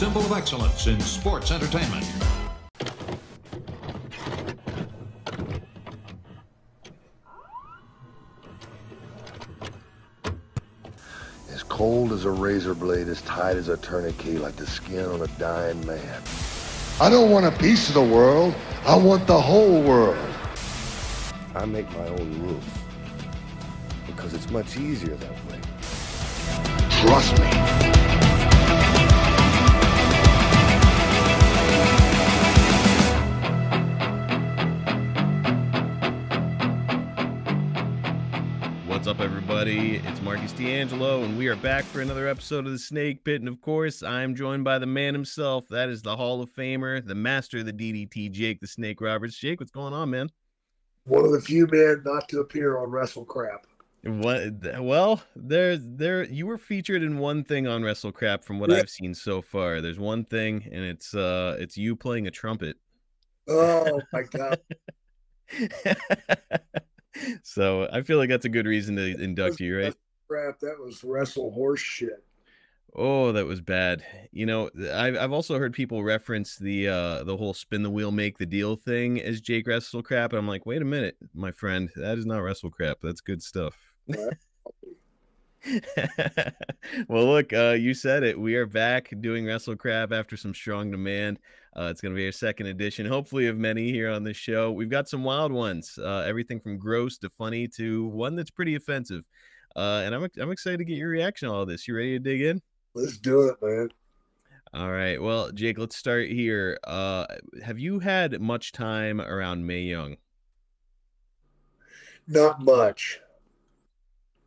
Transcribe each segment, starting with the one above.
symbol of excellence in sports entertainment. As cold as a razor blade, as tight as a tourniquet, like the skin on a dying man. I don't want a piece of the world. I want the whole world. I make my own rules because it's much easier that way. Trust me. What's up, everybody? It's Marcus D'Angelo, and we are back for another episode of The Snake Pit. And of course, I'm joined by the man himself. That is the Hall of Famer, the master of the DDT, Jake the Snake Roberts. Jake, what's going on, man? One of the few men not to appear on WrestleCrap. Well, you were featured in one thing on WrestleCrap from what I've seen so far. There's one thing, and it's you playing a trumpet. Oh my God. So I feel like that's a good reason to induct you, right? Crap, that was Wrestle Horse shit. Oh, that was bad. You know, I've also heard people reference the whole spin the wheel, make the deal thing as Jake WrestleCrap. And I'm like, wait a minute, my friend, that is not WrestleCrap. That's good stuff. Well, look, you said it. We are back doing WrestleCrap after some strong demand. It's going to be our second edition, hopefully of many here on this show. We've got some wild ones, everything from gross to funny to one that's pretty offensive. And I'm excited to get your reaction to all this. You ready to dig in? Let's do it, man. All right. Well, Jake, let's start here. Have you had much time around Mae Young? Not much.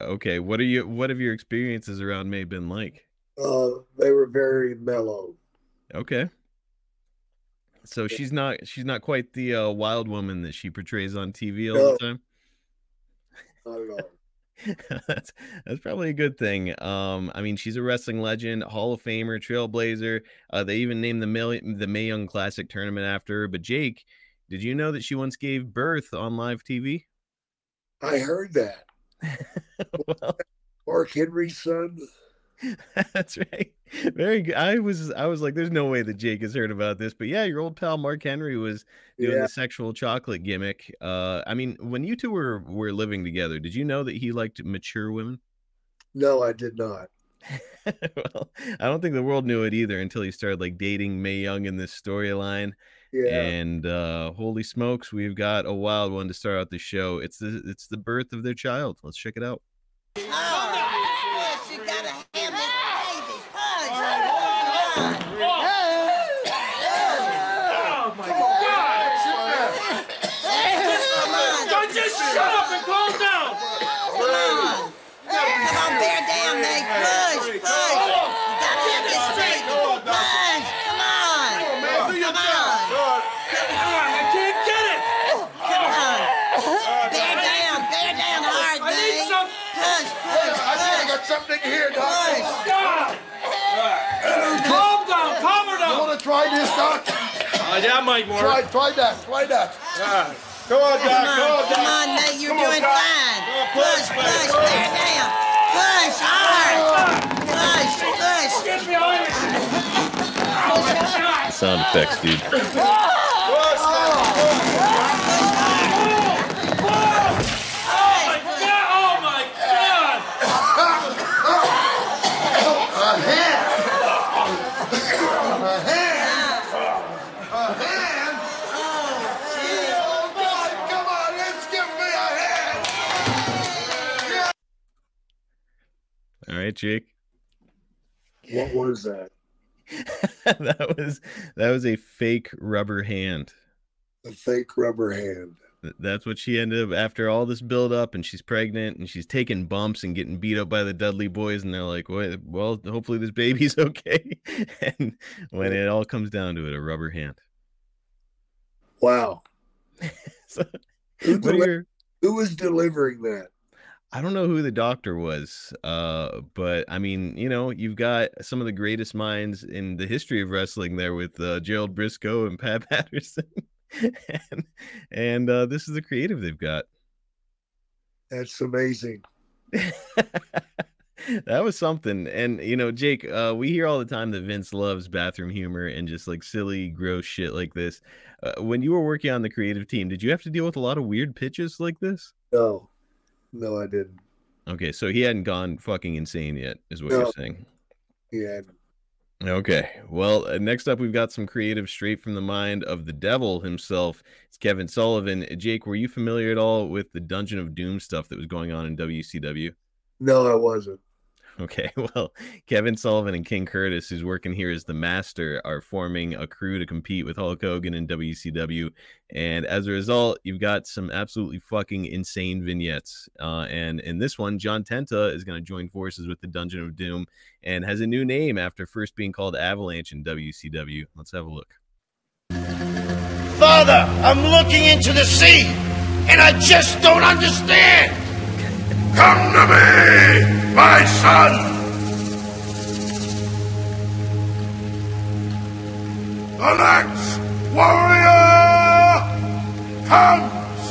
Okay. What have your experiences around Mae been like? They were very mellow. Okay. So she's not quite the wild woman that she portrays on TV all the time. Not at all. That's probably a good thing. I mean, she's a wrestling legend, Hall of Famer, Trailblazer. They even named the Mae Young Classic tournament after her. But Jake, did you know that she once gave birth on live TV? I heard that. Well, Mark Henry's son. That's right. Very good. I was like, there's no way that Jake has heard about this, but yeah, your old pal Mark Henry was doing the sexual chocolate gimmick. I mean, when you two were living together, did you know that he liked mature women? No, I did not. Well, I don't think the world knew it either until he started like dating Mae Young in this storyline. Yeah. And holy smokes, we've got a wild one to start out the show. It's the birth of their child. Let's check it out. Something here, Doc. Oh, God! Calm down, calm her down. You want to try this, Doc? That might work. Try that. Come on, Doc. Come on, Nate, you're doing fine. Push, bear down. Push hard. Push. Get behind me. Sound effects, dude. All right, Jake. What was that? that was a fake rubber hand. A fake rubber hand. That's what she ended up after all this build up, and she's pregnant and she's taking bumps and getting beat up by the Dudley boys, and they're like, well, hopefully this baby's okay. And when it all comes down to it, a rubber hand. Wow. So, who was delivering that? I don't know who the doctor was, but I mean, you know, you've got some of the greatest minds in the history of wrestling there with Gerald Briscoe and Pat Patterson. and this is the creative they've got. That's amazing. That was something. And you know, Jake, we hear all the time that Vince loves bathroom humor and just like silly, gross shit like this. When you were working on the creative team, did you have to deal with a lot of weird pitches like this? No, no, I didn't. Okay, so he hadn't gone fucking insane yet, is what No. you're saying. Yeah. Okay, well, next up, we've got some creative straight from the mind of the devil himself. It's Kevin Sullivan. Jake, were you familiar at all with the Dungeon of Doom stuff that was going on in WCW? No, I wasn't. Okay, well, Kevin Sullivan and King Curtis, who's working here as the master, are forming a crew to compete with Hulk Hogan in WCW. And as a result, you've got some absolutely fucking insane vignettes. And in this one, John Tenta is going to join forces with the Dungeon of Doom and has a new name after first being called Avalanche in WCW. Let's have a look. Father, I'm looking into the sea, and I just don't understand. Come to me, my son! The next warrior comes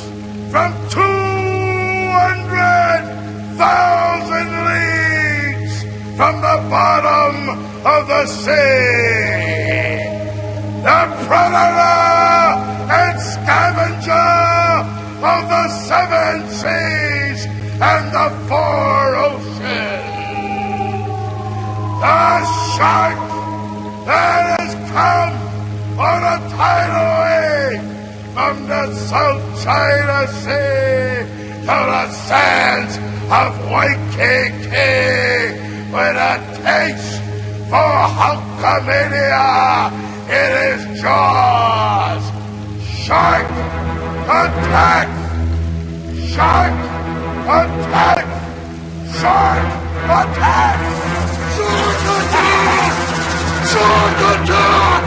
from 200,000 leagues from the bottom of the sea. The predator and scavenger of the seven seas and the four oceans. The shark that has come on a tidal wave from the South China Sea to the sands of Waikiki with a taste for Hulkamania in his jaws. Shark attack! Shark attack! Shark attack! Shark attack! Shark attack!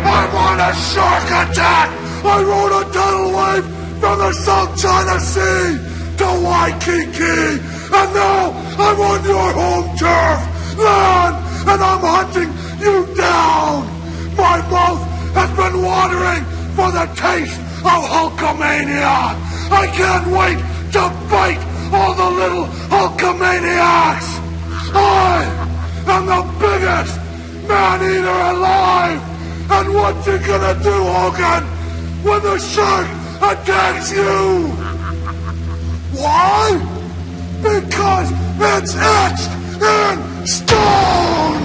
I want a shark attack! I rode a tidal wave from the South China Sea to Waikiki, and now I'm on your home turf land, and I'm hunting you down. My mouth has been watering for the taste of Hulkamania. I can't wait to bite all the little Hulkamaniacs. I am the biggest man-eater alive. And what you gonna do, Hogan, when the shark attacks you? Why? Because it's etched in stone!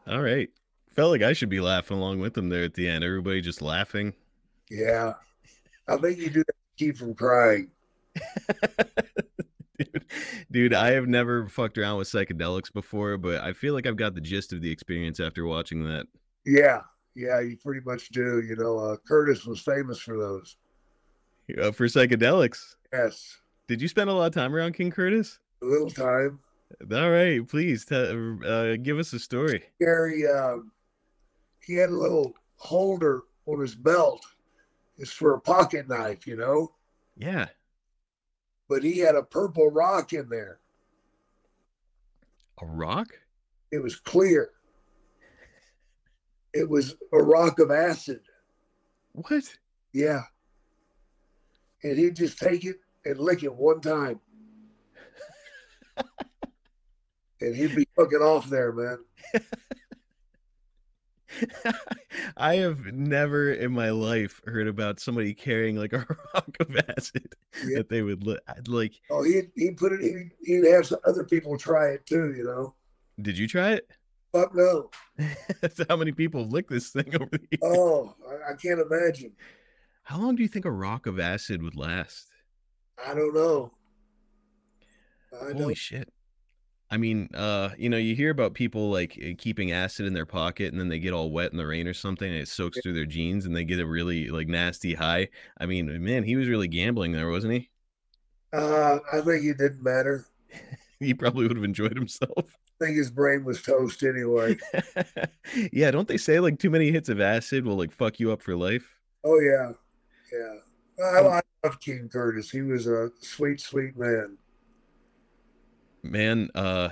All right. Felt like I should be laughing along with them there at the end. Everybody just laughing. Yeah. I think you do that to keep from crying. Dude, I have never fucked around with psychedelics before, but I feel like I've got the gist of the experience after watching that. Yeah. Yeah, you pretty much do. You know, Curtis was famous for those. For psychedelics. Yes. Did you spend a lot of time around King Curtis? A little time. All right, please give us a story. Gary, he had a little holder on his belt. It's for a pocket knife, you know? Yeah. But he had a purple rock in there. A rock? It was clear. It was a rock of acid. What? Yeah. And he'd just take it and lick it one time. And he'd be fucking off there, man. I have never in my life heard about somebody carrying like a rock of acid that they would like. Oh, he'd put it. He'd have some other people try it too. You know. Did you try it? Fuck no. That's how many people have licked this thing over the years. Oh, I can't imagine. How long do you think a rock of acid would last? I don't know. Holy shit. I mean, you know, you hear about people like keeping acid in their pocket and then they get all wet in the rain or something and it soaks through their jeans and they get a really like nasty high. I mean, man, he was really gambling there, wasn't he? I think it didn't matter. He probably would have enjoyed himself. I think his brain was toast anyway. Yeah, don't they say like too many hits of acid will like fuck you up for life? Oh, yeah. Yeah. I love King Curtis. He was a sweet, sweet man. Man,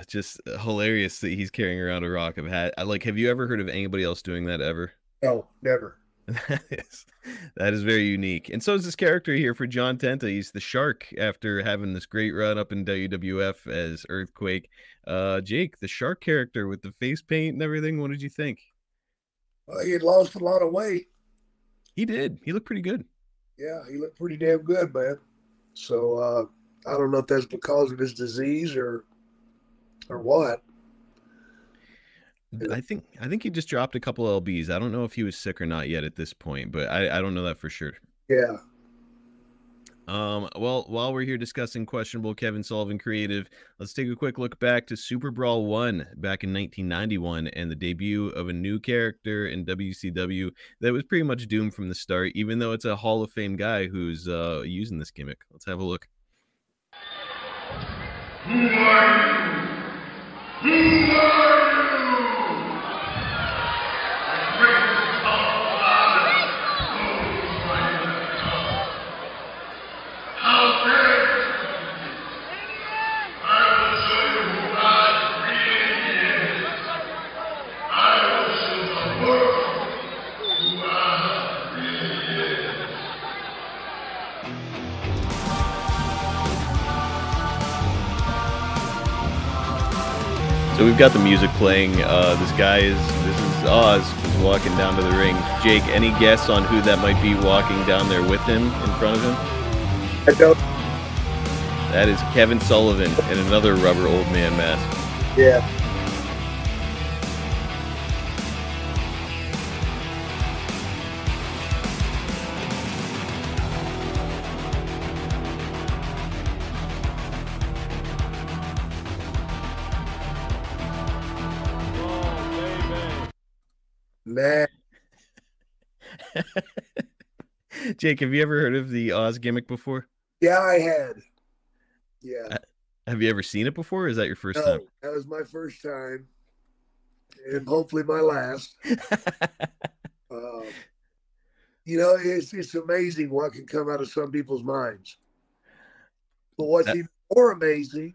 just hilarious that he's carrying around a rock of hat. Have you ever heard of anybody else doing that ever? No, never. That is very unique. And so is this character here for John Tenta. He's the Shark after having this great run up in WWF as Earthquake. Jake, the Shark character with the face paint and everything, what did you think? He had lost a lot of weight. He did. He looked pretty good. Yeah, he looked pretty damn good, man. So I don't know if that's because of his disease or what. I think he just dropped a couple LBs. I don't know if he was sick or not yet at this point, but I don't know that for sure. Yeah. Well, while we're here discussing questionable Kevin Sullivan creative, let's take a quick look back to Super Brawl 1 back in 1991 and the debut of a new character in WCW that was pretty much doomed from the start, even though it's a Hall of Fame guy who's using this gimmick. Let's have a look. Who are you? Who are you? So we've got the music playing. This is Oz who's walking down to the ring. Jake, any guess on who that might be walking down there with him in front of him? I don't. That is Kevin Sullivan in another rubber old man mask. Yeah. Man. Jake, have you ever heard of the Oz gimmick before? Yeah, I had. Yeah. Have you ever seen it before, or is that your first No, time? that was my first time, and hopefully my last. It's amazing what can come out of some people's minds. But what's even more amazing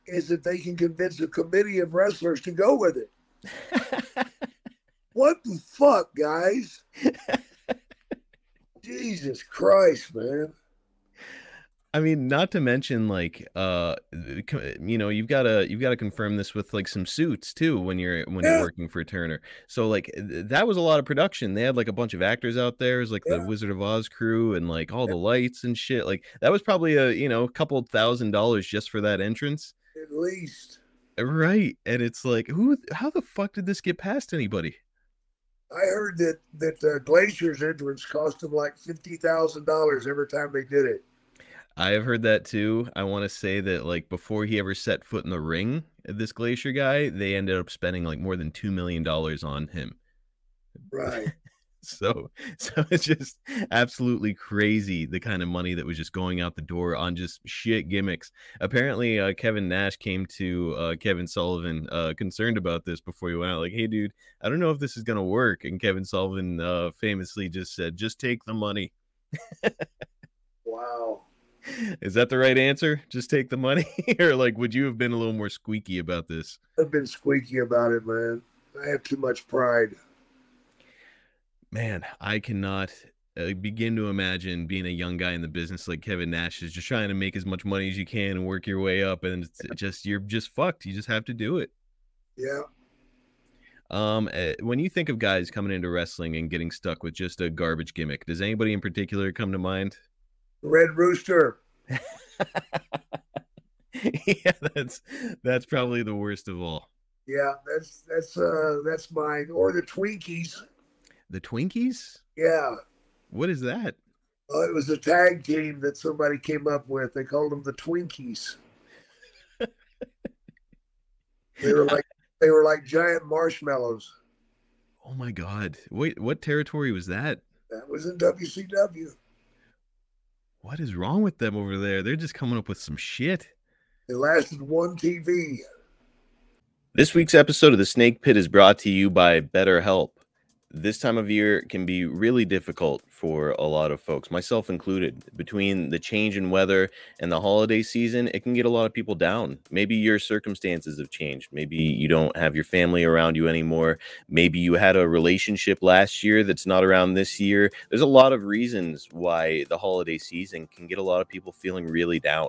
is that they can convince a committee of wrestlers to go with it. What the fuck, guys? Jesus Christ, man. I mean, not to mention, like, you've got to confirm this with like some suits too when you're working for Turner. So like that was a lot of production. They had like a bunch of actors out there, as like the Wizard of Oz crew and like all the lights and shit. Like that was probably a couple $1,000 just for that entrance. At least. Right, and it's like, how the fuck did this get past anybody? I heard that Glacier's entrance cost them like $50,000 every time they did it. I have heard that too. I want to say that like before he ever set foot in the ring, this Glacier guy, they ended up spending like more than $2 million on him. Right. So it's just absolutely crazy the kind of money that was just going out the door on just shit gimmicks. Apparently, Kevin Nash came to Kevin Sullivan concerned about this before he went out. Like, hey, dude, I don't know if this is going to work. And Kevin Sullivan famously just said, just take the money. Wow. Is that the right answer? Just take the money? Or like, would you have been a little more squeaky about this? I've been squeaky about it, man. I have too much pride. Man, I cannot begin to imagine being a young guy in the business like Kevin Nash is, just trying to make as much money as you can and work your way up, and you're just fucked. You just have to do it. Yeah. When you think of guys coming into wrestling and getting stuck with just a garbage gimmick, does anybody in particular come to mind? Red Rooster. Yeah, that's probably the worst of all. Yeah, that's mine. Or the Twinkies. The Twinkies? Yeah. What is that? It was a tag team that somebody came up with. They called them the Twinkies. They were like giant marshmallows. Oh my God. Wait, what territory was that? That was in WCW. What is wrong with them over there? They're just coming up with some shit. It lasted one TV. This week's episode of The Snake Pit is brought to you by BetterHelp. This time of year can be really difficult for a lot of folks, myself included. Between the change in weather and the holiday season, it can get a lot of people down. Maybe your circumstances have changed. Maybe you don't have your family around you anymore. Maybe you had a relationship last year that's not around this year. There's a lot of reasons why the holiday season can get a lot of people feeling really down.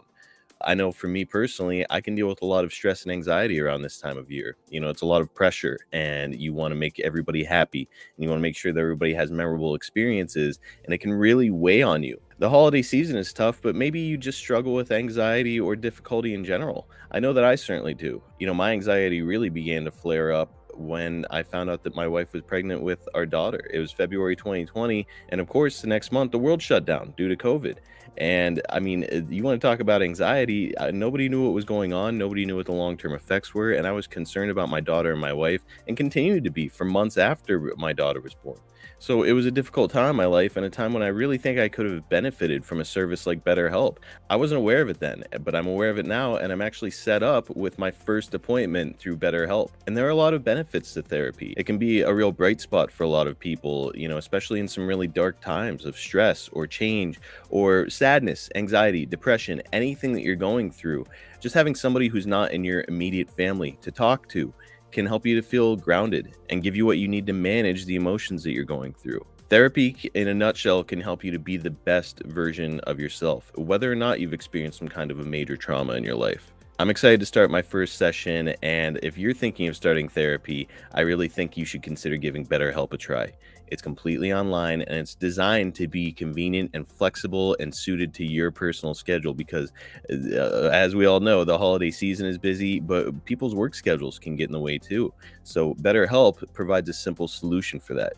I know for me personally, I can deal with a lot of stress and anxiety around this time of year. You know, it's a lot of pressure, and you want to make everybody happy, and you want to make sure that everybody has memorable experiences, and it can really weigh on you. The holiday season is tough, but maybe you just struggle with anxiety or difficulty in general. I know that I certainly do. You know, my anxiety really began to flare up when I found out that my wife was pregnant with our daughter. It was February 2020, and of course, the next month, the world shut down due to COVID. And I mean, you want to talk about anxiety? Nobody knew what was going on. Nobody knew what the long-term effects were. And I was concerned about my daughter and my wife, and continued to be for months after my daughter was born. So it was a difficult time in my life, and a time when I really think I could have benefited from a service like BetterHelp. I wasn't aware of it then, but I'm aware of it now, and I'm actually set up with my first appointment through BetterHelp. And there are a lot of benefits to therapy. It can be a real bright spot for a lot of people, you know, especially in some really dark times of stress or change or sadness, anxiety, depression, anything that you're going through. Just having somebody who's not in your immediate family to talk to can help you to feel grounded and give you what you need to manage the emotions that you're going through. Therapy, in a nutshell, can help you to be the best version of yourself, whether or not you've experienced some kind of a major trauma in your life. I'm excited to start my first session, and if you're thinking of starting therapy, I really think you should consider giving BetterHelp a try. It's completely online, and it's designed to be convenient and flexible and suited to your personal schedule because, as we all know, the holiday season is busy, but people's work schedules can get in the way too. So BetterHelp provides a simple solution for that.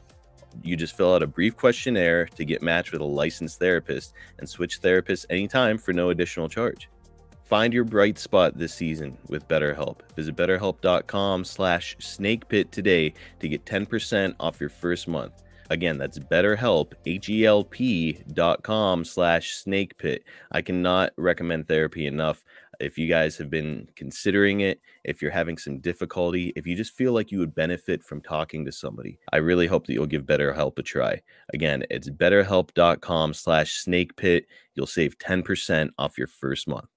You just fill out a brief questionnaire to get matched with a licensed therapist and switch therapists anytime for no additional charge. Find your bright spot this season with BetterHelp. Visit BetterHelp.com/snakepit today to get 10% off your first month. Again, that's BetterHelp, HELP.com/snakepit. I cannot recommend therapy enough. If you guys have been considering it, if you're having some difficulty, if you just feel like you would benefit from talking to somebody, I really hope that you'll give BetterHelp a try. Again, it's BetterHelp.com/snakepit. You'll save 10% off your first month.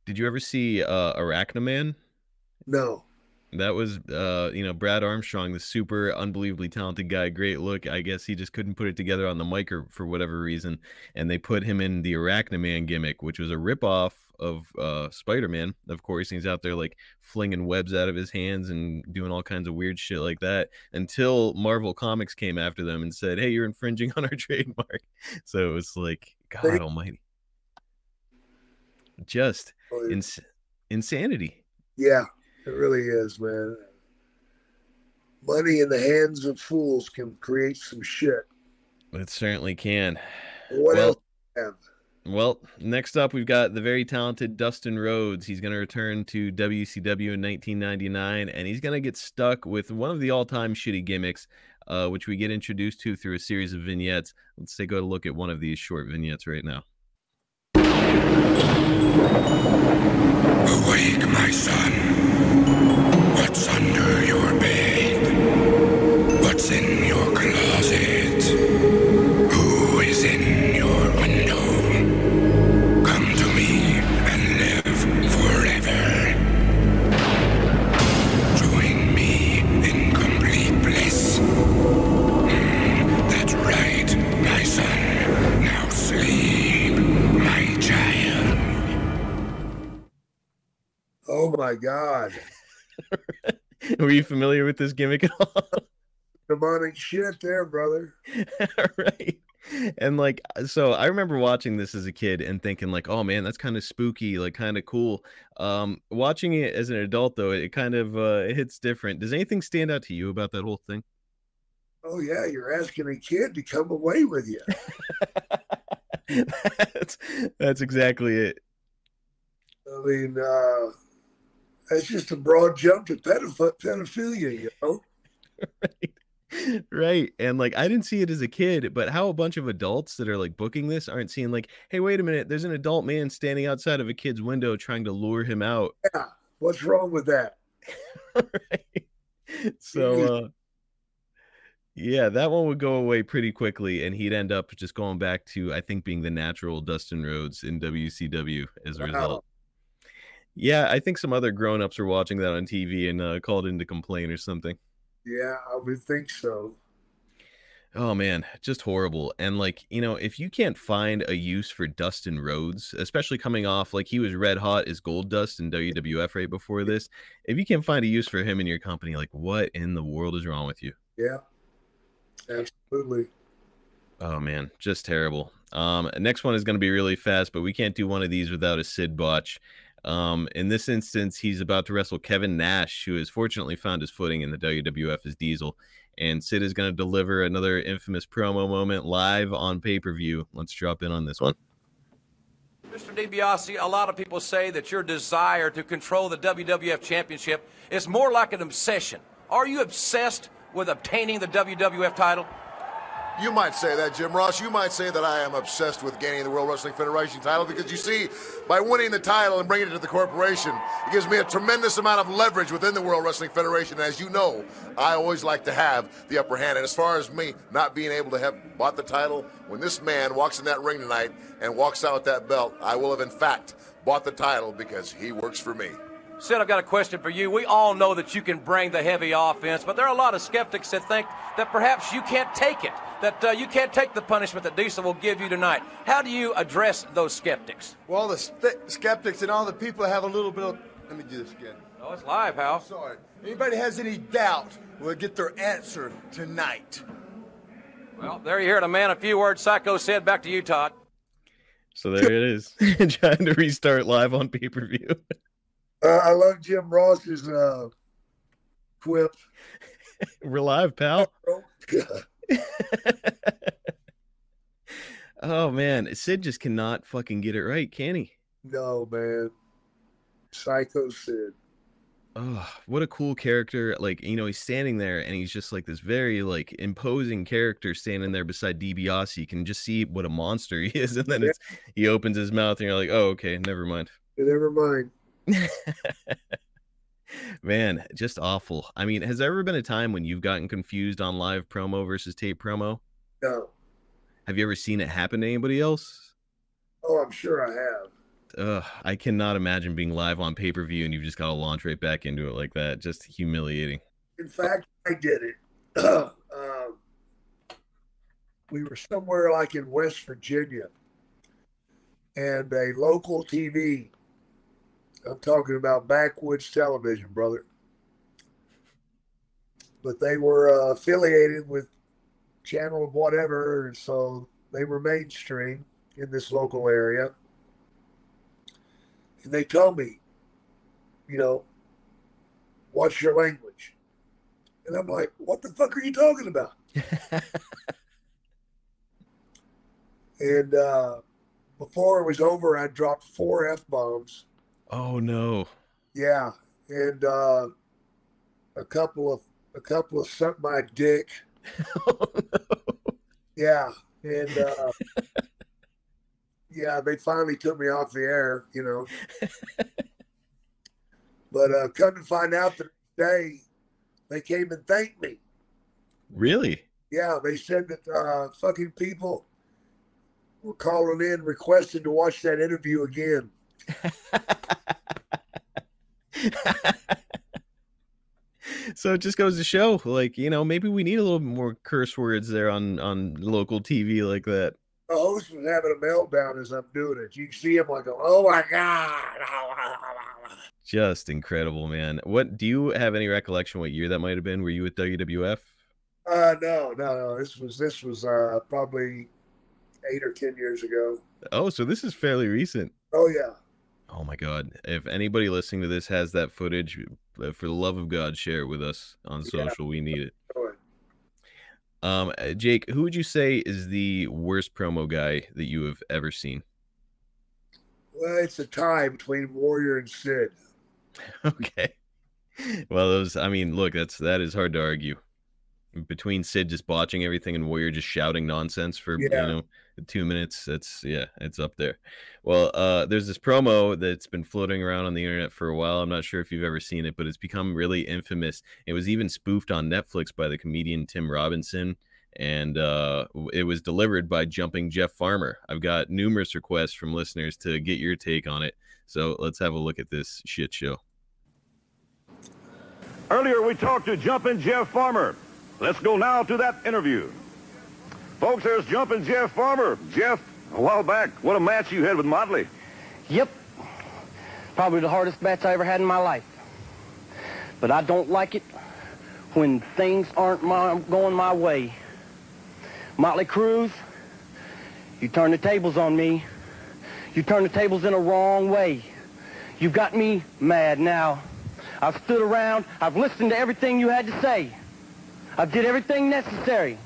Did you ever see Arachnaman? No. That was, you know, Brad Armstrong, the super unbelievably talented guy, great look. I guess he just couldn't put it together on the mic or for whatever reason, and they put him in the Arachnaman gimmick, which was a ripoff of Spider-Man. Of course, he's out there like flinging webs out of his hands and doing all kinds of weird shit like that until Marvel Comics came after them and said, "Hey, you're infringing on our trademark." So it was like, God Almighty, just insanity. Yeah, it really is, man. Money in the hands of fools can create some shit. It certainly can. What else do you have? Well, next up, we've got the very talented Dustin Rhodes. He's going to return to WCW in 1999, and he's going to get stuck with one of the all-time shitty gimmicks, which we get introduced to through a series of vignettes. Let's take a look at one of these short vignettes right now. Awake, my son. What's under your bed? What's in your closet? Who is in your window? Come to me and live forever. Join me in complete bliss. That's right, my son. Now sleep, my child. Oh my God. Were you familiar with this gimmick at all? Demonic shit there, brother. Right. And like, so I remember watching this as a kid and thinking like, oh man, that's kind of spooky, like kind of cool. Watching it as an adult though, it kind of it hits different. Does anything stand out to you about that whole thing? Oh yeah, you're asking a kid to come away with you. That's exactly it. I mean, that's just a broad jump to pedophilia, you know? Right. And like, I didn't see it as a kid, but how a bunch of adults that are like booking this aren't seeing like, hey, wait a minute, there's an adult man standing outside of a kid's window trying to lure him out. Yeah. What's wrong with that? Right. So Yeah, that one would go away pretty quickly, and he'd end up just going back to, I think, being the natural Dustin Rhodes in WCW as a Wow. result. Yeah, I think some other grown-ups were watching that on TV and called in to complain or something. Yeah, I would think so. Oh man, just horrible. And like, if you can't find a use for Dustin Rhodes, especially coming off like he was red hot as Gold Dust in WWF right before this, if you can't find a use for him in your company, like what in the world is wrong with you? Yeah, absolutely. Oh man, just terrible. Next one is going to be really fast, but we can't do one of these without a Sid botch. In this instance, he's about to wrestle Kevin Nash, who has fortunately found his footing in the WWF as Diesel. And Sid is going to deliver another infamous promo moment live on pay-per-view. Let's drop in on this one. Mr. DiBiase, a lot of people say that your desire to control the WWF Championship is more like an obsession. Are you obsessed with obtaining the WWF title? You might say that, Jim Ross. You might say that I am obsessed with gaining the World Wrestling Federation title because you see, by winning the title and bringing it to the corporation, it gives me a tremendous amount of leverage within the World Wrestling Federation. And as you know, I always like to have the upper hand. And as far as me not being able to have bought the title, when this man walks in that ring tonight and walks out with that belt, I will have in fact bought the title because he works for me. Sid, I've got a question for you. We all know that you can bring the heavy offense, but there are a lot of skeptics that think that perhaps you can't take it, that you can't take the punishment that Diesel will give you tonight. How do you address those skeptics? Well, the skeptics and all the people have a little bit of... Let me do this again. Oh, it's live, Hal. Sorry. Anybody has any doubt will get their answer tonight. Well, there you hear it, a man, a few words. Psycho said. Back to you, Todd. So there it is. Trying to restart live on pay-per-view. I love Jim Ross's quip. We're live, pal. Oh man, Sid just cannot fucking get it right, can he? No, man. Psycho Sid. Oh, what a cool character. Like, he's standing there and he's just like this very like imposing character standing there beside DiBiase. You can just see what a monster he is. And then he opens his mouth and you're like, oh, okay, never mind. Never mind. Man, just awful. I mean, has there ever been a time when you've gotten confused on live promo versus tape promo? No. Have you ever seen it happen to anybody else? Oh, I'm sure I have. I cannot imagine being live on pay-per-view and you've just got to launch right back into it like that. Just humiliating. In fact, I did it. We were somewhere like in West Virginia, and a local TV, I'm talking about backwoods television, brother, but they were affiliated with channel whatever, and so they were mainstream in this local area. And they told me, what's your language? And I'm like, what the fuck are you talking about? And before it was over, I dropped 4 F-bombs. Oh no. Yeah. And a couple of suck my dick. Oh, no. Yeah. And yeah, they finally took me off the air, But come to find out the next day, they came and thanked me. Really? Yeah, they said that fucking people were calling in requesting to watch that interview again. So it just goes to show, like, maybe we need a little more curse words there on local TV like that. The host was having a meltdown as I'm doing it. You can see him like, oh my God. Just incredible, man. What do you have any recollection what year that might have been? Were you with WWF? No. This was probably 8 or 10 years ago. Oh, so this is fairly recent. Oh yeah. Oh my God. If anybody listening to this has that footage, for the love of God, share it with us on social. Yeah. We need it. Jake, who would you say is the worst promo guy that you have ever seen? Well, it's a tie between Warrior and Sid. Okay. Well, look, that is hard to argue. between Sid just botching everything and Warrior just shouting nonsense for 2 minutes. It's up there. Well, there's this promo that's been floating around on the internet for a while. I'm not sure if you've ever seen it, but it's become really infamous. It was even spoofed on Netflix by the comedian Tim Robinson, and it was delivered by Jumping Jeff Farmer. I've got numerous requests from listeners to get your take on it, so let's have a look at this shit show. Earlier, we talked to Jumpin' Jeff Farmer. Let's go now to that interview. Folks, there's Jumpin' Jeff Farmer. Jeff, a while back, what a match you had with Motley. Yep. Probably the hardest match I ever had in my life. But I don't like it when things aren't going my way. Motley Cruz, you turn the tables on me. You turn the tables in a wrong way. You got me mad now. I've stood around, I've listened to everything you had to say. I've did everything necessary.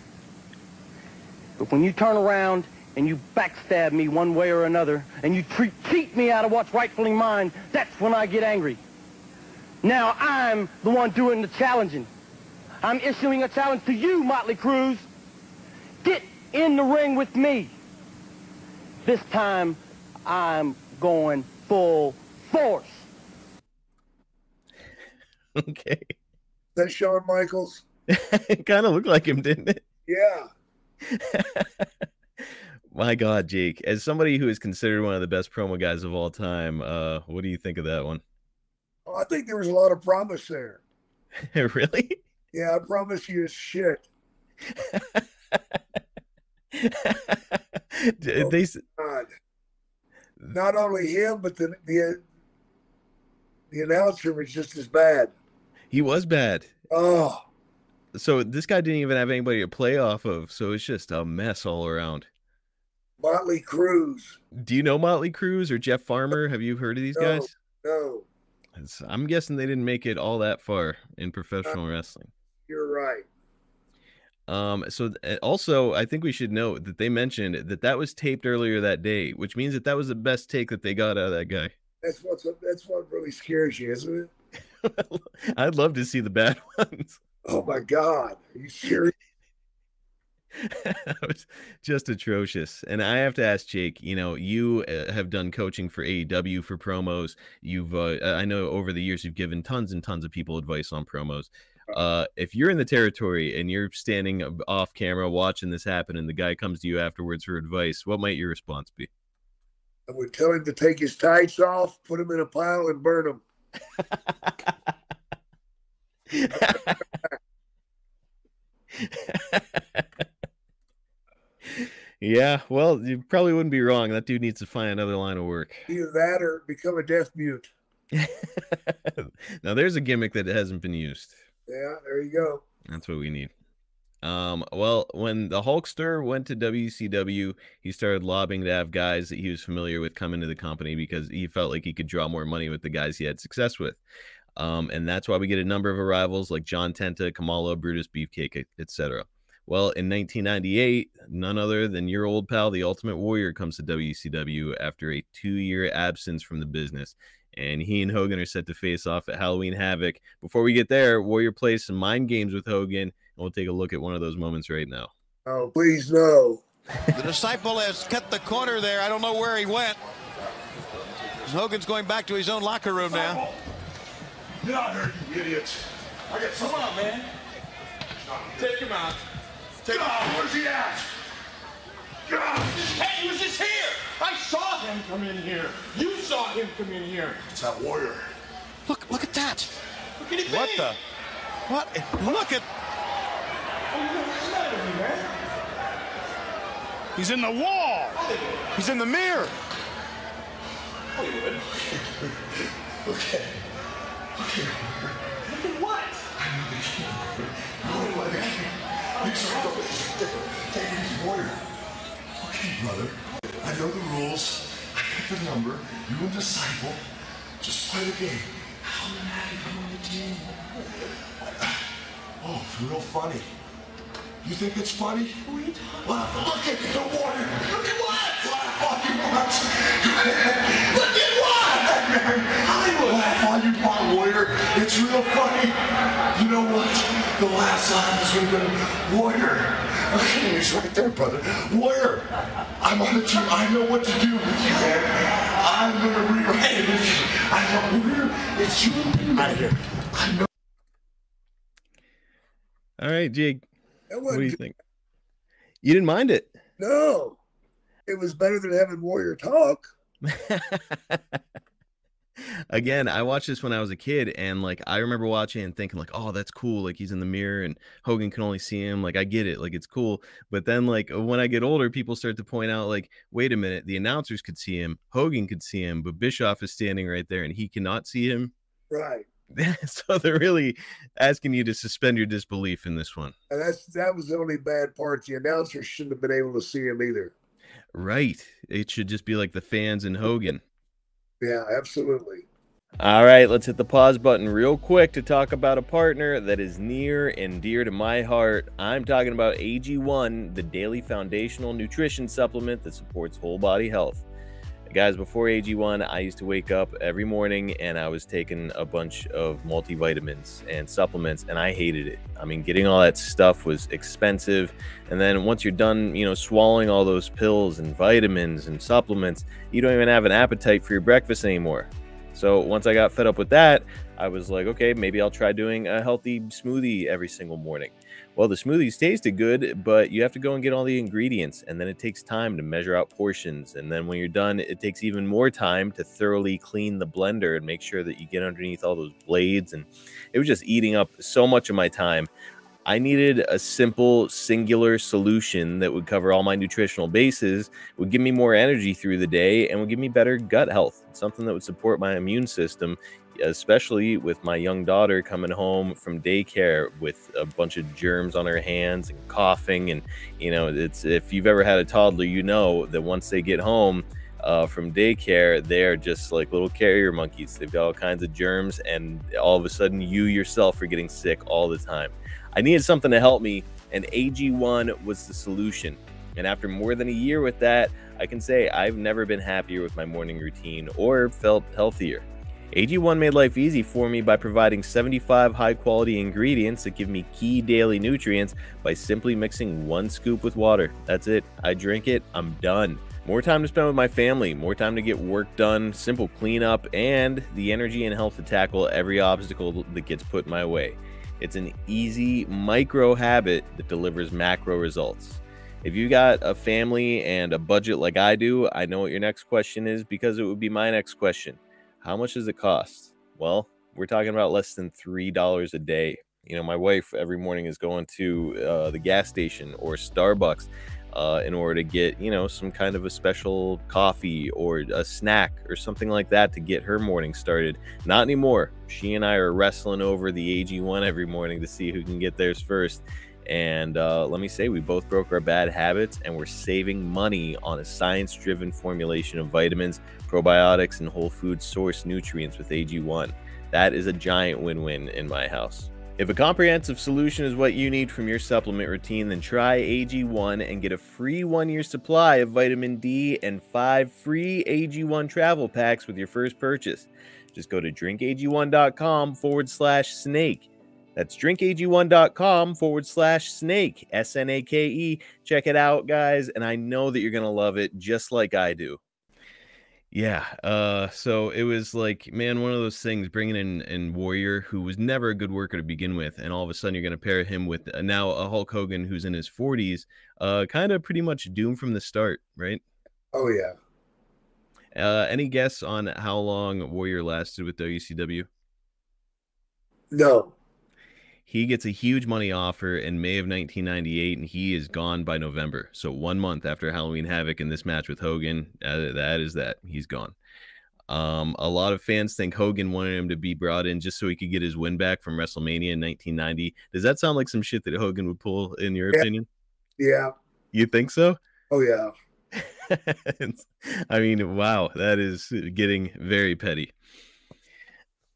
But when you turn around and you backstab me one way or another, and you cheat me out of what's rightfully mine, that's when I get angry. Now I'm the one doing the challenging. I'm issuing a challenge to you, Motley Cruz. Get in the ring with me. This time, I'm going full force. Okay. That Shawn Michaels? It kind of looked like him, didn't it? Yeah. My God, Jake, as somebody who is considered one of the best promo guys of all time, what do you think of that one? Oh, I think there was a lot of promise there. Really? Yeah, I promise you it's shit. God. Not only him, but the announcer was just as bad. He was bad. Oh. So this guy didn't even have anybody to play off of, so it's just a mess all around. Motley Cruz. Do you know Motley Cruz or Jeff Farmer? Have you heard of these guys? No. I'm guessing they didn't make it all that far in professional wrestling. You're right. So also, I think we should note that they mentioned that was taped earlier that day, which means that was the best take that they got out of that guy. That's what really scares you, isn't it? I'd love to see the bad ones. Oh my God, are you serious? That was just atrocious. And I have to ask Jake, you have done coaching for AEW for promos. You've I know over the years you've given tons and tons of people advice on promos. If you're in the territory and you're standing off camera watching this happen and the guy comes to you afterwards for advice, what might your response be? I would tell him to take his tights off, put them in a pile, and burn them. Yeah, well, you probably wouldn't be wrong. That dude needs to find another line of work. Either that or become a deaf mute. Now, there's a gimmick that hasn't been used. Yeah, there you go. That's what we need. Well, when the Hulkster went to WCW, he started lobbying to have guys that he was familiar with come into the company because he felt like he could draw more money with the guys he had success with. And that's why we get a number of arrivals like John Tenta, Kamala, Brutus Beefcake, etc. Well, in 1998, none other than your old pal, the Ultimate Warrior, comes to WCW after a 2-year absence from the business. And he and Hogan are set to face off at Halloween Havoc. Before we get there, Warrior plays some mind games with Hogan, and we'll take a look at one of those moments right now. Oh, please no. The Disciple has cut the corner there. I don't know where he went. Hogan's going back to his own locker room now. Get out here, you idiots. Come on, man. Take him out. Take him out. Where's he at? Hey, he was just here. I saw him come in here. You saw him come in here. It's that Warrior. Look at that. Look at him. What the? What? Look at. What's the matter with you, man? He's in the wall. He's in the mirror. Hollywood. Okay. Look at what? Take it easy, Warrior. Okay, brother. I know the rules. I got the number. You and Disciple. Just play the game. How mad you on the team? Oh, it's real funny. You think it's funny? Laugh. Look at the Warrior. Look at what? Laugh all you want. Look at what? Hollywood. Laugh all you want, Warrior. It's real funny. You know what? The last line is going to be Warrior. Okay, it's right there, brother. Warrior. I'm on the team. I know what to do with you, man. I'm going to rewrite it with you. I know, Warrior. It's you and me, out of here. I know. All right, Jake. That What do you wasn't think? You didn't mind it? No, it was better than having Warrior talk. Again, I watched this when I was a kid, and like I remember watching and thinking like, oh, that's cool. Like he's in the mirror and Hogan can only see him. Like I get it, like it's cool. But then like when I get older, people start to point out like, wait a minute, the announcers could see him, Hogan could see him, but Bischoff is standing right there and he cannot see him. Right. So they're really asking you to suspend your disbelief in this one. And that was the only bad part. The announcers shouldn't have been able to see him either. Right. It should just be like the fans and Hogan. Yeah, absolutely. All right, let's hit the pause button real quick to talk about a partner that is near and dear to my heart. I'm talking about AG1, the daily foundational nutrition supplement that supports whole body health. Guys, before AG1, I used to wake up every morning and I was taking a bunch of multivitamins and supplements, and I hated it. I mean, getting all that stuff was expensive. And then once you're done, swallowing all those pills and vitamins and supplements, you don't even have an appetite for your breakfast anymore. So once I got fed up with that, I was like, okay, maybe I'll try doing a healthy smoothie every single morning. Well, the smoothies tasted good, but you have to go and get all the ingredients, and then it takes time to measure out portions. And then when you're done, it takes even more time to thoroughly clean the blender and make sure that you get underneath all those blades. And it was just eating up so much of my time. I needed a simple, singular solution that would cover all my nutritional bases, would give me more energy through the day, and would give me better gut health, something that would support my immune system, especially with my young daughter coming home from daycare with a bunch of germs on her hands and coughing. And, it's, if you've ever had a toddler, you know that once they get home from daycare, they're just like little carrier monkeys. They've got all kinds of germs, and all of a sudden you yourself are getting sick all the time. I needed something to help me, and AG1 was the solution. And after more than a year with that, I can say I've never been happier with my morning routine or felt healthier. AG1 made life easy for me by providing 75 high-quality ingredients that give me key daily nutrients by simply mixing 1 scoop with water. That's it. I drink it. I'm done. More time to spend with my family, more time to get work done, simple cleanup, and the energy and health to tackle every obstacle that gets put my way. It's an easy micro habit that delivers macro results. If you got a family and a budget like I do, I know what your next question is, because it would be my next question. How much does it cost? Well, we're talking about less than $3 a day. My wife every morning is going to the gas station or Starbucks in order to get, some kind of a special coffee or a snack or something like that to get her morning started. Not anymore. She and I are wrestling over the AG1 every morning to see who can get theirs first. And let me say, we both broke our bad habits, and we're saving money on a science-driven formulation of vitamins, probiotics, and whole food source nutrients with AG1. That is a giant win-win in my house. If a comprehensive solution is what you need from your supplement routine, then try AG1 and get a free 1-year supply of vitamin D and 5 free AG1 travel packs with your first purchase. Just go to drinkag1.com/snake. That's drinkag1.com/snake, SNAKE. Check it out, guys, and I know that you're going to love it just like I do. Yeah, so it was like, man, one of those things, bringing in Warrior, who was never a good worker to begin with, and all of a sudden you're going to pair him with now a Hulk Hogan who's in his 40s, kind of pretty much doomed from the start, right? Oh, yeah. Any guess on how long Warrior lasted with WCW? No. He gets a huge money offer in May of 1998, and he is gone by November. So 1 month after Halloween Havoc in this match with Hogan, he's gone. A lot of fans think Hogan wanted him to be brought in just so he could get his win back from WrestleMania in 1990. Does that sound like some shit that Hogan would pull, in your opinion? Yeah. You think so? Oh, yeah. I mean, wow, that is getting very petty.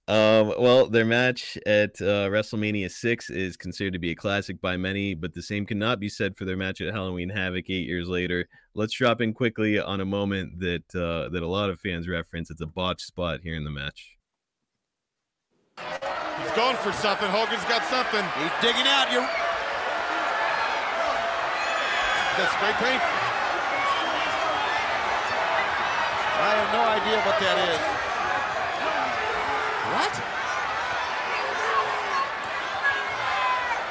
Well, their match at WrestleMania 6 is considered to be a classic by many, but the same cannot be said for their match at Halloween Havoc 8 years later. Let's drop in quickly on a moment that a lot of fans reference. It's a botched spot here in the match. He's going for something. Hogan's got something. He's digging out. That's spray paint. I have no idea what that is. What?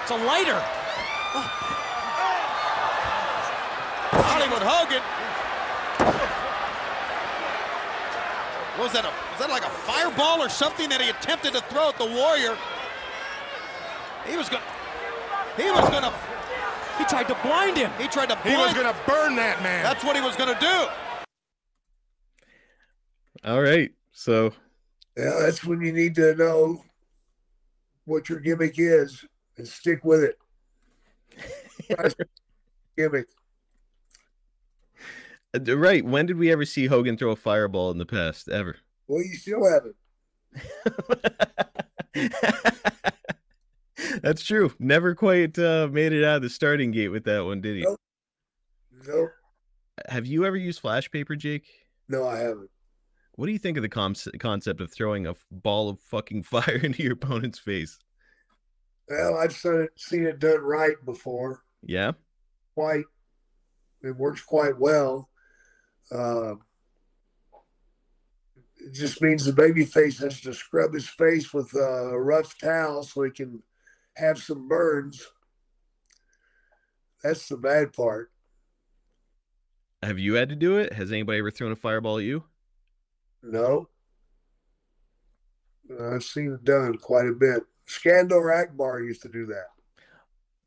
It's a lighter. Oh. Hollywood Hogan. What was that? Was that like a fireball or something that he attempted to throw at the Warrior? He was gonna. He tried to blind him. He tried to blind. He was gonna burn that man. That's what he was gonna do. All right, so yeah, that's when you need to know what your gimmick is and stick with it. Gimmick. Right. When did we ever see Hogan throw a fireball in the past? Ever? Well, you still haven't. That's true. Never quite made it out of the starting gate with that one, did he? Nope. Nope. Have you ever used flash paper, Jake? No, I haven't. What do you think of the concept of throwing a ball of fucking fire into your opponent's face? Well, I've seen it done right before. Yeah? It works quite well. It just means the babyface has to scrub his face with a rough towel so he can have some burns. That's the bad part. Have you had to do it? Has anybody ever thrown a fireball at you? No. I've seen it done quite a bit. Skandor Akbar used to do that.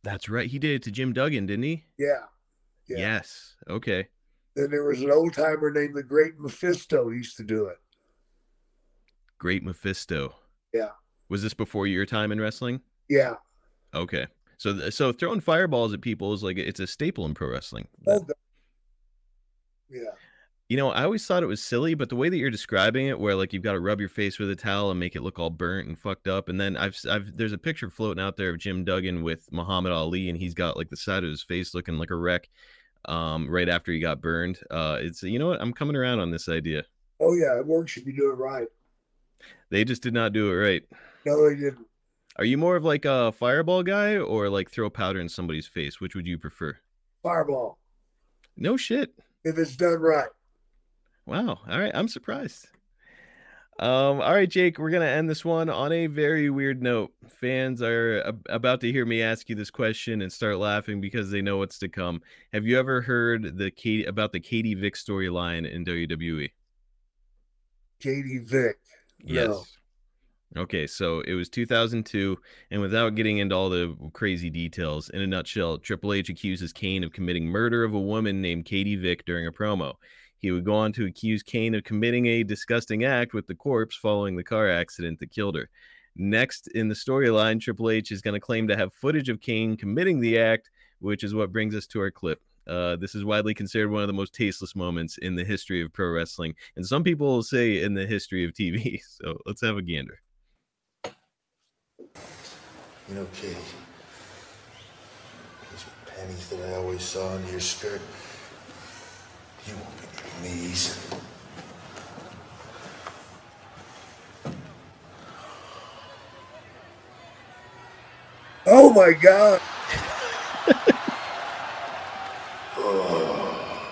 That's right. He did it to Jim Duggan, didn't he? Yeah. Yes. Okay. Then there was an old timer named the Great Mephisto who used to do it. Great Mephisto. Yeah. Was this before your time in wrestling? Yeah. Okay. So throwing fireballs at people is like, it's a staple in pro wrestling. Oh, yeah. You know, I always thought it was silly, but the way that you're describing it, where like you've got to rub your face with a towel and make it look all burnt and fucked up, and then there's a picture floating out there of Jim Duggan with Muhammad Ali, and he's got like the side of his face looking like a wreck, right after he got burned. It's, you know what, I'm coming around on this idea. Oh yeah, it works if you do it right. They just did not do it right. No, they didn't. Are you more of like a fireball guy or like throw powder in somebody's face? Which would you prefer? Fireball. No shit. If it's done right. Wow. All right. I'm surprised. All right, Jake, we're going to end this one on a very weird note. Fans are about to hear me ask you this question and start laughing because they know what's to come. Have you ever heard about the Katie Vick storyline in WWE? Katie Vick. Yes. No. Okay, so it was 2002, and without getting into all the crazy details, in a nutshell, Triple H accuses Kane of committing murder of a woman named Katie Vick during a promo. He would go on to accuse Kane of committing a disgusting act with the corpse following the car accident that killed her. Next in the storyline, Triple H is going to claim to have footage of Kane committing the act, which is what brings us to our clip. This is widely considered one of the most tasteless moments in the history of pro wrestling, and some people will say in the history of TV. So let's have a gander. You know, Katie, these panties that I always saw under your skirt, you won't be needing these. Oh my God. Oh,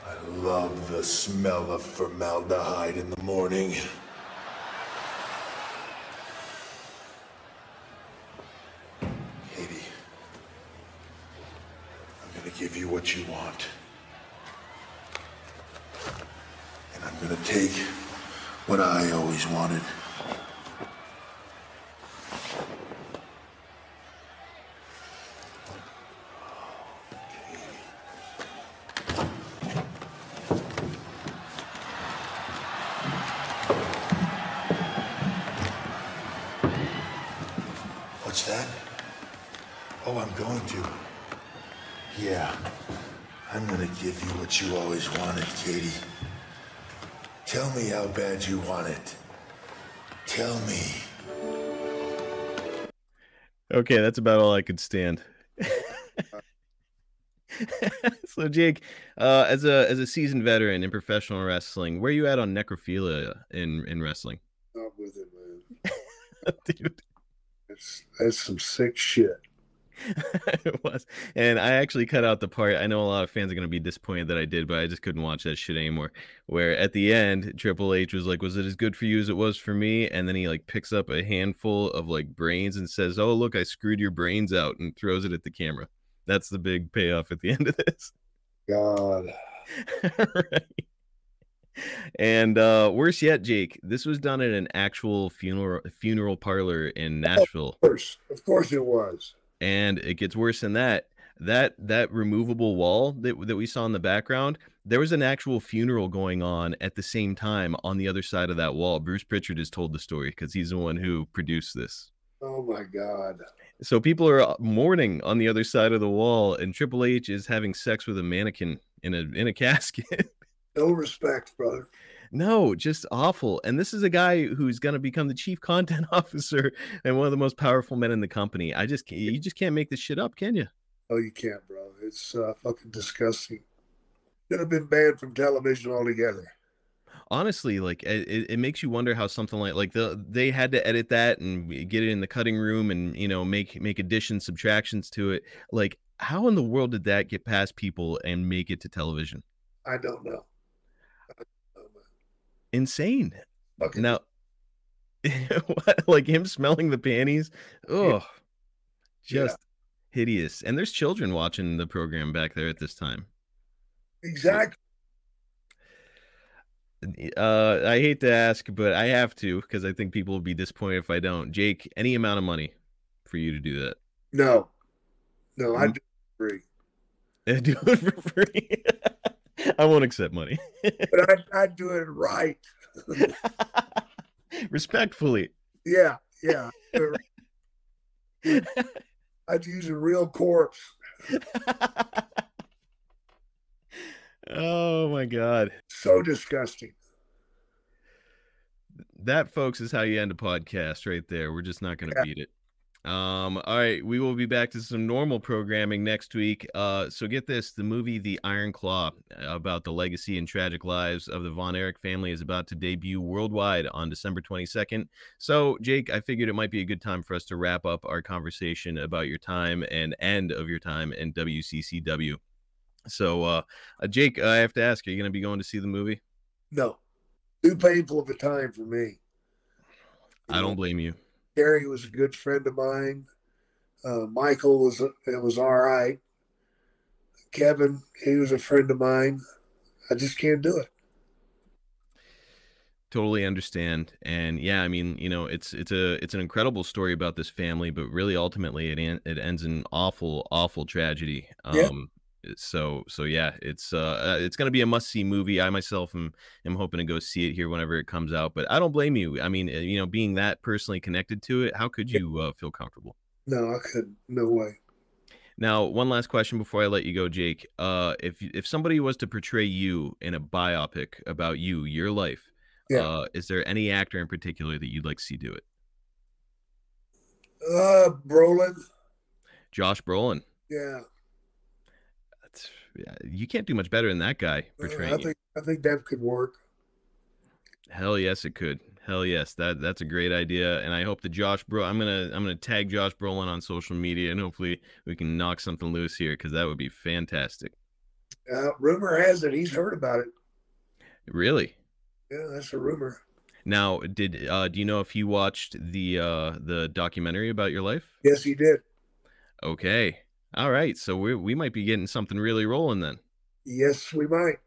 I love the smell of formaldehyde in the morning. Katie, I'm gonna give you what you want. And I'm gonna take what I always wanted. What's that? Oh, I'm going to. Yeah, I'm gonna give you what you always wanted, Katie. Tell me how bad you want it. Tell me. Okay, that's about all I could stand. So, Jake, as a seasoned veteran in professional wrestling, where are you at on necrophilia in wrestling? Not with it, man. Dude. That's some sick shit. It was. And I actually cut out the part. I know a lot of fans are going to be disappointed that I did, but I just couldn't watch that shit anymore. Where at the end, Triple H was like, "Was it as good for you as it was for me?" And then he like picks up a handful of like brains and says, "Oh, look, I screwed your brains out," and throws it at the camera. That's the big payoff at the end of this. God. Right. And worse yet, Jake, this was done at an actual funeral parlor in Nashville. Of course it was. And it gets worse than that. That removable wall that we saw in the background, there was an actual funeral going on at the same time on the other side of that wall. Bruce Pritchard has told the story because he's the one who produced this. Oh my God. So people are mourning on the other side of the wall, and Triple H is having sex with a mannequin in a casket. No respect, brother. No, just awful. And this is a guy who's going to become the chief content officer and one of the most powerful men in the company. You just can't make this shit up, can you? Oh, you can't, bro. It's fucking disgusting. Should have been banned from television altogether. Honestly, like it makes you wonder how something like they had to edit that and get it in the cutting room and make additions, subtractions to it. Like, how in the world did that get past people and make it to television? I don't know. Insane. Okay. Now, what, like him smelling the panties? Oh, just hideous. And there's children watching the program back there at this time. Exactly. I hate to ask, but I have to because I think people will be disappointed if I don't. Jake, any amount of money for you to do that? No, I do it for free. I do it for free. I won't accept money. But I'd do it right. Respectfully. Yeah. I'd use a real corpse. Oh my God. So disgusting. That, folks, is how you end a podcast right there. We're just not going to beat it. All right, we will be back to some normal programming next week. So get this, the movie The Iron Claw, about the legacy and tragic lives of the Von Erich family, is about to debut worldwide on December 22nd. So, Jake, I figured it might be a good time for us to wrap up our conversation about your time and end of your time in WCCW. So, Jake, I have to ask, are you going to be going to see the movie? No. Too painful of a time for me. I don't blame you. Gary was a good friend of mine. Michael was all right. Kevin, he was a friend of mine. I just can't do it. Totally understand. And yeah, I mean, it's an incredible story about this family, but really ultimately it ends in awful tragedy. Yeah. So yeah, it's going to be a must-see movie. I myself am hoping to go see it here whenever it comes out, but I don't blame you. I mean, being that personally connected to it, how could you feel comfortable? No, I couldn't. No way. Now, one last question before I let you go, Jake. If somebody was to portray you in a biopic about your life, is there any actor in particular that you'd like to see do it? Brolin. Josh Brolin. Yeah. You can't do much better than that guy portraying you. I think that could work. Hell yes, it could. Hell yes, that's a great idea, and I hope that I'm gonna tag Josh Brolin on social media, and hopefully we can knock something loose here because that would be fantastic. Rumor has it he's heard about it. Really? Yeah, that's a rumor. Now, do you know if he watched the documentary about your life? Yes, he did. Okay. All right, so we might be getting something really rolling then. Yes, we might.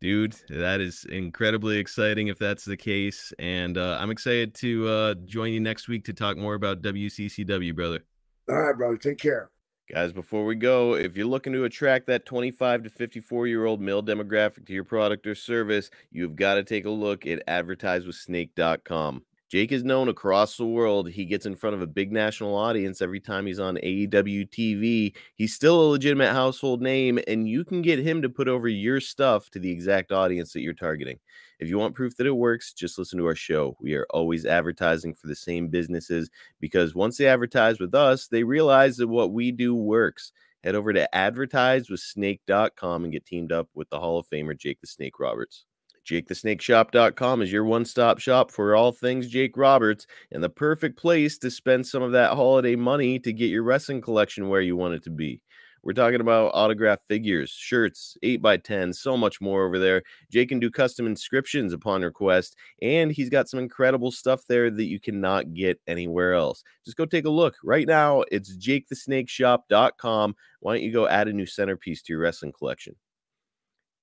Dude, that is incredibly exciting if that's the case, and I'm excited to join you next week to talk more about WCCW, brother. All right, brother. Take care. Guys, before we go, if you're looking to attract that 25 to 54-year-old male demographic to your product or service, you've got to take a look at advertisewithsnake.com. Jake is known across the world. He gets in front of a big national audience every time he's on AEW TV. He's still a legitimate household name, and you can get him to put over your stuff to the exact audience that you're targeting. If you want proof that it works, just listen to our show. We are always advertising for the same businesses because once they advertise with us, they realize that what we do works. Head over to advertisewithsnake.com and get teamed up with the Hall of Famer Jake the Snake Roberts. JakeTheSnakeShop.com is your one-stop shop for all things Jake Roberts, and the perfect place to spend some of that holiday money to get your wrestling collection where you want it to be. We're talking about autographed figures, shirts, 8x10, so much more over there. Jake can do custom inscriptions upon request, and he's got some incredible stuff there that you cannot get anywhere else. Just go take a look. Right now, it's JakeTheSnakeShop.com. Why don't you go add a new centerpiece to your wrestling collection?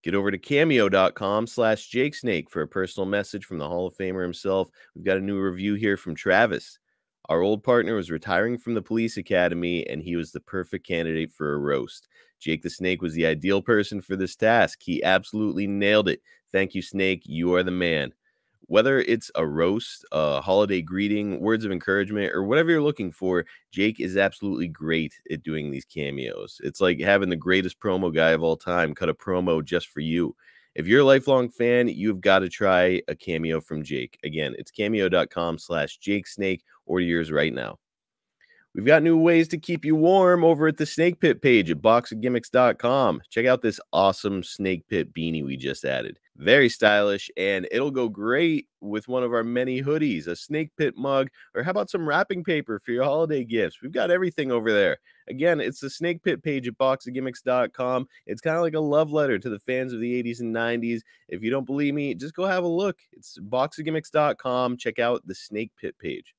Get over to cameo.com/JakeSnake for a personal message from the Hall of Famer himself. We've got a new review here from Travis. Our old partner was retiring from the police academy, and he was the perfect candidate for a roast. Jake the Snake was the ideal person for this task. He absolutely nailed it. Thank you, Snake. You are the man. Whether it's a roast, a holiday greeting, words of encouragement, or whatever you're looking for, Jake is absolutely great at doing these cameos. It's like having the greatest promo guy of all time cut a promo just for you. If you're a lifelong fan, you've got to try a cameo from Jake. Again, it's cameo.com/JakeSnake. Order yours right now. We've got new ways to keep you warm over at the Snake Pit page at boxofgimmicks.com. Check out this awesome Snake Pit beanie we just added. Very stylish, and it'll go great with one of our many hoodies, a Snake Pit mug, or how about some wrapping paper for your holiday gifts? We've got everything over there. Again, it's the Snake Pit page at boxofgimmicks.com. It's kind of like a love letter to the fans of the 80s and 90s. If you don't believe me, just go have a look. It's boxofgimmicks.com. Check out the Snake Pit page.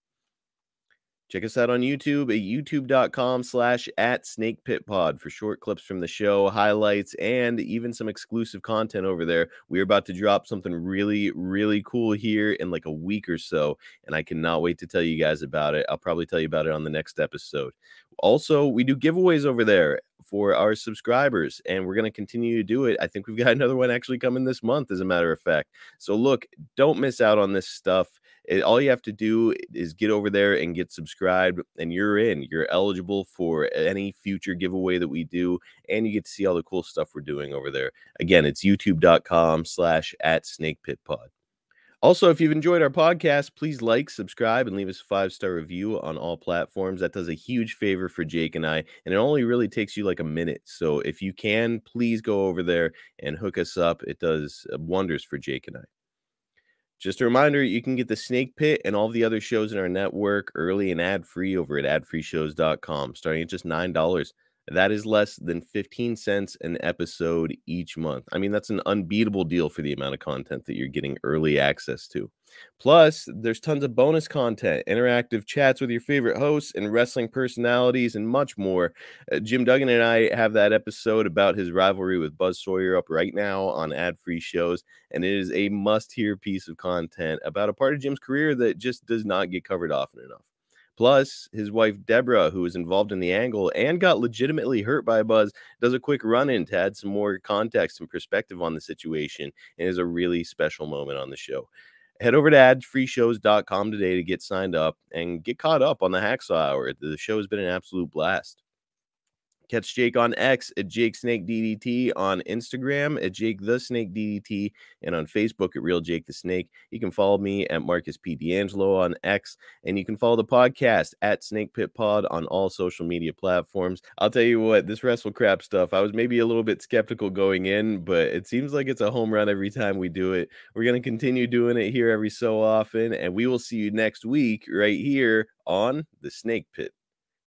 Check us out on YouTube at youtube.com/@SnakePitPod for short clips from the show, highlights, and even some exclusive content over there. We're about to drop something really, really cool here in like a week or so, and I cannot wait to tell you guys about it. I'll probably tell you about it on the next episode. Also, we do giveaways over there for our subscribers, and we're going to continue to do it. I think we've got another one actually coming this month, as a matter of fact. So look, don't miss out on this stuff. All you have to do is get over there and get subscribed, and you're in. You're eligible for any future giveaway that we do, and you get to see all the cool stuff we're doing over there. Again, it's youtube.com/@SnakePitPod. Also, if you've enjoyed our podcast, please like, subscribe, and leave us a 5-star review on all platforms. That does a huge favor for Jake and I, and it only really takes you like a minute. So if you can, please go over there and hook us up. It does wonders for Jake and I. Just a reminder, you can get the Snake Pit and all the other shows in our network early and ad-free over at adfreeshows.com, starting at just $9. That is less than 15 cents an episode each month. I mean, that's an unbeatable deal for the amount of content that you're getting early access to. Plus, there's tons of bonus content, interactive chats with your favorite hosts and wrestling personalities, and much more. Jim Duggan and I have that episode about his rivalry with Buzz Sawyer up right now on ad-free shows, and it is a must-hear piece of content about a part of Jim's career that just does not get covered often enough. Plus, his wife, Deborah, who was involved in the angle and got legitimately hurt by Buzz, does a quick run-in to add some more context and perspective on the situation, and is a really special moment on the show. Head over to adfreeshows.com today to get signed up and get caught up on the Hacksaw Hour. The show has been an absolute blast. Catch Jake on X at JakeSnakeDDT, on Instagram at JakeTheSnakeDDT, and on Facebook at Real Jake the Snake. You can follow me at Marcus P. D'Angelo on X, and you can follow the podcast at Snake Pit Pod on all social media platforms. I'll tell you what, this Wrestle Crap stuff, I was maybe a little bit skeptical going in, but it seems like it's a home run every time we do it. We're going to continue doing it here every so often, and we will see you next week right here on the Snake Pit.